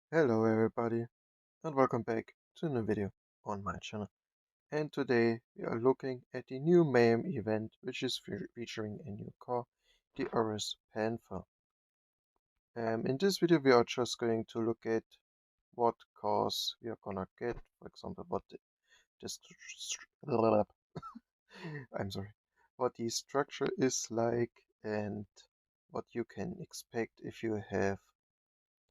Hello everybody and welcome back to a new video on my channel. And today we are looking at the new Mayhem event, which is featuring a new car, the Ares Panther. In this video we are just going to look at what cars we are gonna get, for example what this I'm sorry, what the structure is like and what you can expect if you have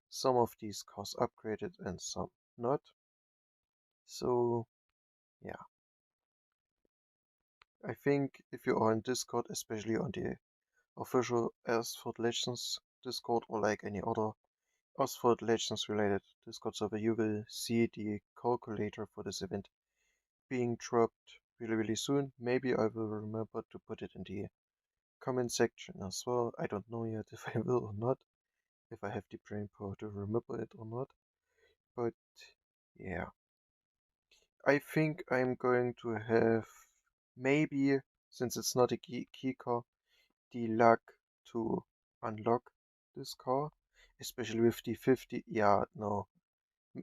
some of these cars upgraded and some not. So yeah, I think if you are in Discord, especially on the official Asphalt Legends Discord or like any other Asphalt Legends related Discord server, you will see the calculator for this event being dropped really soon. Maybe I will remember to put it in the comment section as well. I don't know yet if I will or not, if I have the brain power to remember it or not. But yeah, I think I'm going to have maybe, since it's not a key car, the luck to unlock this car, especially with the 50. Yeah, no,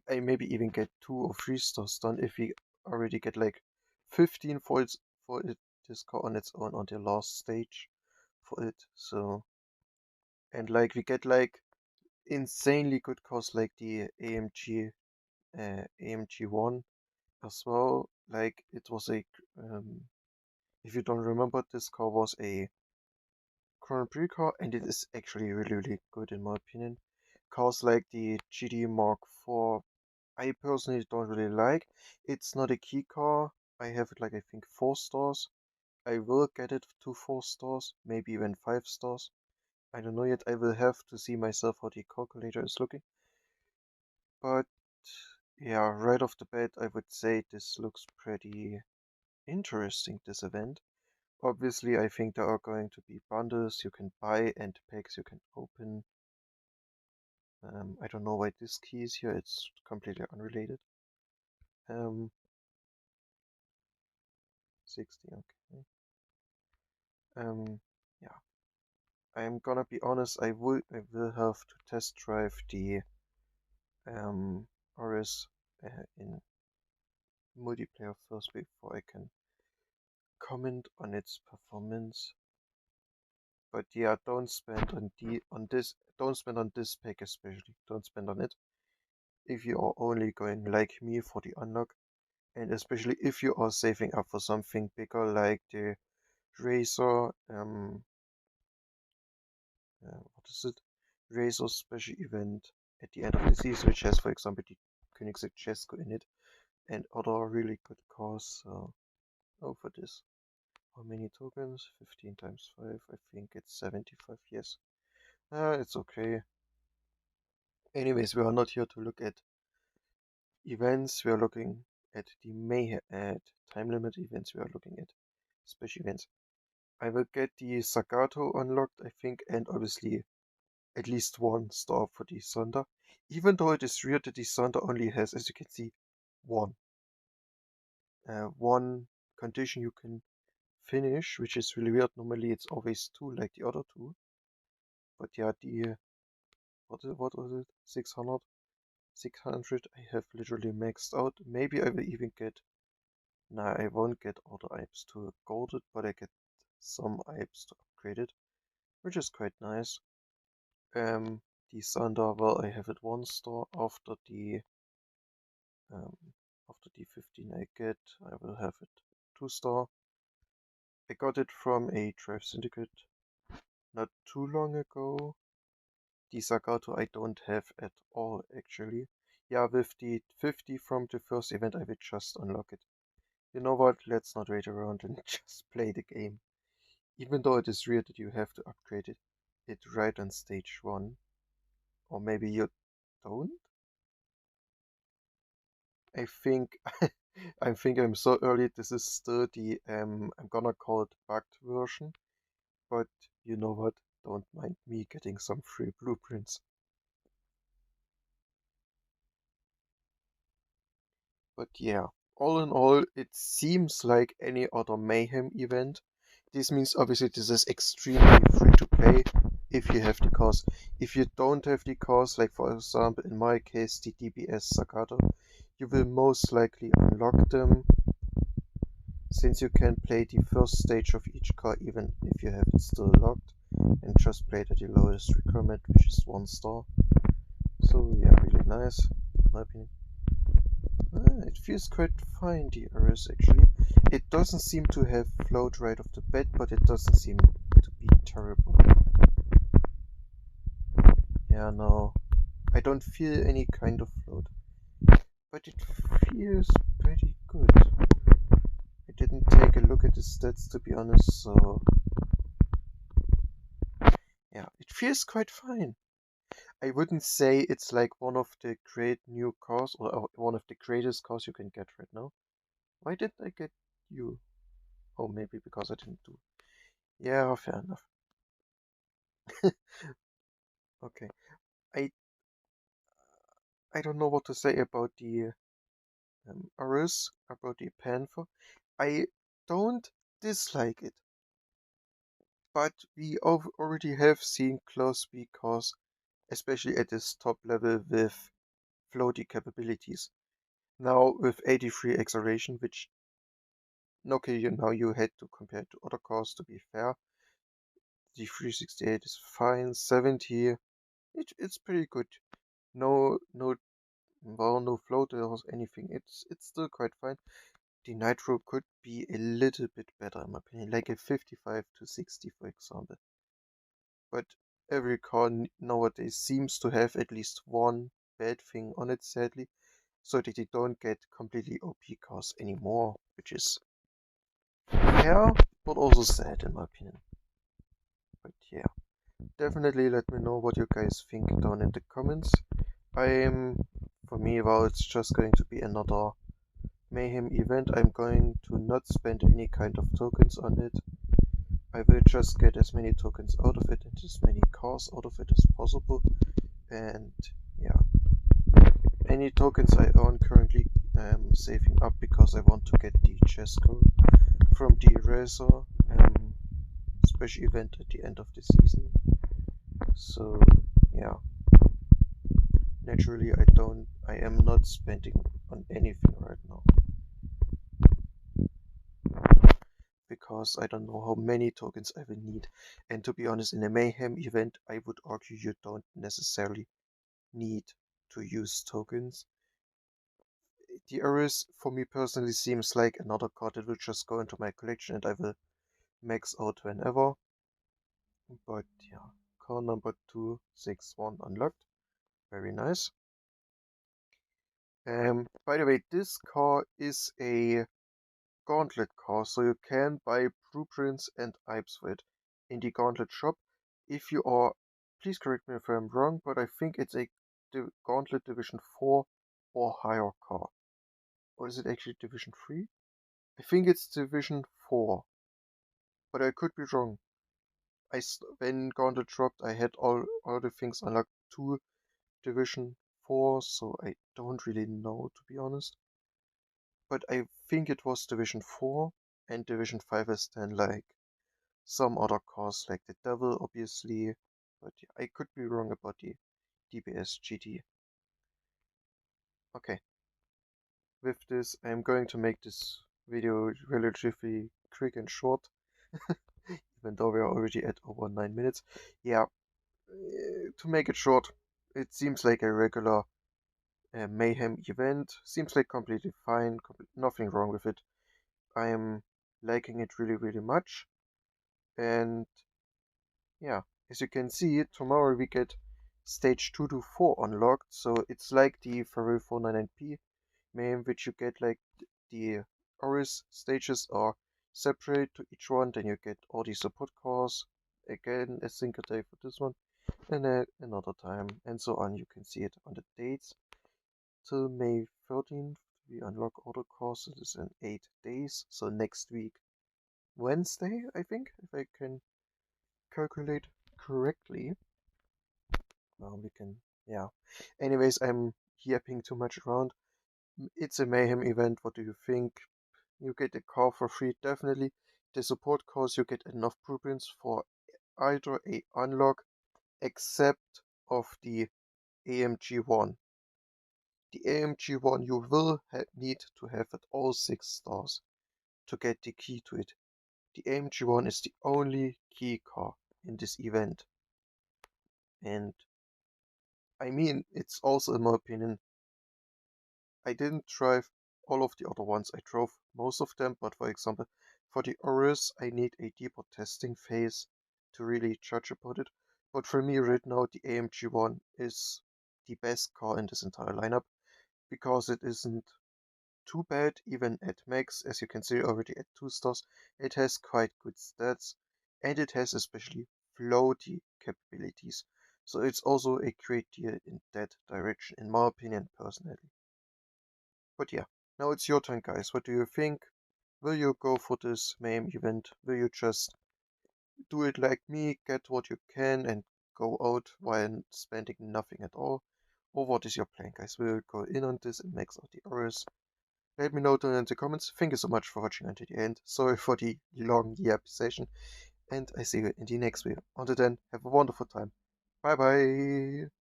I maybe even get 2 or 3 stars done if we already get like 15 for it this car on its own on the last stage for it. So, and like we get like insanely good cars like the AMG 1 as well. Like it was a if you don't remember, this car was a Grand Prix car, and it is actually really good in my opinion. Cars like the GT Mark IV, I personally don't really like. It's not a key car. I have it like I think 4 stars. I will get it to 4 stars, maybe even 5 stars. I don't know yet. I will have to see myself how the calculator is looking. But yeah, right off the bat, I would say this looks pretty interesting, this event. Obviously, I think there are going to be bundles you can buy and packs you can open. I don't know why this key is here, it's completely unrelated. 60, okay. Yeah, I'm gonna be honest, I will have to test drive the Ares in multiplayer first before I can comment on its performance. But yeah, don't spend don't spend on this pack especially. Don't spend on it if you are only going like me for the unlock, and especially if you are saving up for something bigger like the Racer, what is it? Racer special event at the end of the season, which has, for example, the Koenigsegg Jesko in it and other really good cars. So, oh, for this. How many tokens? 15 times 5. I think it's 75. Yes. It's okay. Anyways, we are not here to look at events. We are looking at the mayhem at time limit events. We are looking at special events. I will get the Zagato unlocked, I think, and obviously at least 1 star for the Sonder. Even though it is weird that the Sonder only has, as you can see, one. One condition you can finish, which is really weird. Normally it's always 2 like the other 2. But yeah, the, what was it? 600? 600 I have literally maxed out. Maybe I will even get, nah, I won't get all the items to gold it, but I get some items to upgrade it, which is quite nice. The Sander, well, I have it 1 star. Um, after the 15 I get, I will have it 2 star. I got it from a Drive Syndicate not too long ago. The Zagato I don't have at all actually. Yeah, with the 50 from the first event I will just unlock it. You know what, let's not wait around and just play the game. Even though it is weird that you have to upgrade it right on stage 1. Or maybe you don't? I think I think I'm so early. This is still the I'm gonna call it bugged version, but you know what? Don't mind me getting some free blueprints. But yeah, all in all, it seems like any other Mayhem event. This means obviously this is extremely free to play. if you have the cars. If you don't have the cars, like for example in my case the DBS Sakato, you will most likely unlock them, since you can play the first stage of each car even if you have it still locked, and just play it at the lowest requirement, which is 1 star. So yeah, really nice, in my opinion. It feels quite fine, the Ares actually. It doesn't seem to have float right off the bat, but it doesn't seem to be terrible. Yeah, no, I don't feel any kind of float, but it feels pretty good. I didn't take a look at the stats to be honest, so yeah, it feels quite fine. I wouldn't say it's like one of the great new cars or one of the greatest cars you can get right now. Why didn't I get you? Oh, maybe because I didn't do. Yeah, fair enough. Okay, I I don't know what to say about the Ares, about the Panther. I don't dislike it, but we already have seen close speed cars, especially at this top level with floaty capabilities. Now with 83 acceleration, which okay, now you had to compare it to other cars to be fair. The 368 is fine, 70, it's pretty good. No, well, no float or anything. It's still quite fine. The nitro could be a little bit better in my opinion, like a 55 to 60 for example. But every car nowadays seems to have at least one bad thing on it, sadly, so that they don't get completely OP cars anymore, which is fair, but also sad in my opinion. But yeah, definitely let me know what you guys think down in the comments. For me, well, it's just going to be another Mayhem event. I'm going to not spend any kind of tokens on it. I will just get as many tokens out of it and as many cars out of it as possible. And yeah, any tokens I earn currently I'm saving up because I want to get the chest code from the Razor special event at the end of the season. So yeah, naturally I am not spending on anything right now, because I don't know how many tokens I will need. And to be honest, in a Mayhem event, I would argue you don't necessarily need to use tokens. The Ares, for me personally, seems like another card that will just go into my collection and I will max out whenever. But yeah, card number 261 unlocked. Very nice. By the way, this car is a Gauntlet car, so you can buy blueprints and IPs for it in the Gauntlet shop. If you are, please correct me if I'm wrong, but I think it's a Gauntlet Division 4 or higher car. Or is it actually Division 3? I think it's Division 4, but I could be wrong. When Gauntlet dropped, I had all the things unlocked to Division 4, so I don't really know, to be honest. But I think it was Division 4, and Division 5 is then like some other cars like the Devil, obviously, but yeah, I could be wrong about the DBS GT. Okay, with this, I'm going to make this video relatively quick and short, even though we are already at over 9 minutes. Yeah, to make it short, it seems like a regular Mayhem event. Seems like completely fine, nothing wrong with it. I am liking it really much, and yeah, as you can see, tomorrow we get stage 2 to 4 unlocked, so it's like the Ferrari 499P Mayhem, which you get like the Ares stages are separate to each one, then you get all the support cars, again a single day for this one, and then another time, and so on. You can see it on the dates. Till May 13th, we unlock all the cars, it is in 8 days, so next week, Wednesday, I think, if I can calculate correctly. Well, we can, yeah. Anyways, I'm yapping too much around. It's a Mayhem event, what do you think? You get a car for free, definitely. The support cars, you get enough blueprints for either a unlock except of the AMG1. The AMG1 you will need to have at all 6 stars to get the key to it. The AMG1 is the only key car in this event. And I mean, it's also, in my opinion, I didn't drive all of the other ones. I drove most of them, but for example, for the Ares, I need a deeper testing phase to really judge about it. But for me right now, the AMG1 is the best car in this entire lineup because it isn't too bad, even at max, as you can see already at 2 stars. It has quite good stats, and it has especially floaty capabilities. So it's also a great deal in that direction, in my opinion, personally. But yeah, now it's your turn, guys. What do you think? Will you go for this Mayhem event? Will you just do it like me, get what you can, and go out while spending nothing at all? Or what is your plan, guys? Will you go in on this and max out the Ares? Let me know down in the comments. Thank you so much for watching until the end. Sorry for the long yap session, and I see you in the next video. Until then, have a wonderful time. Bye bye!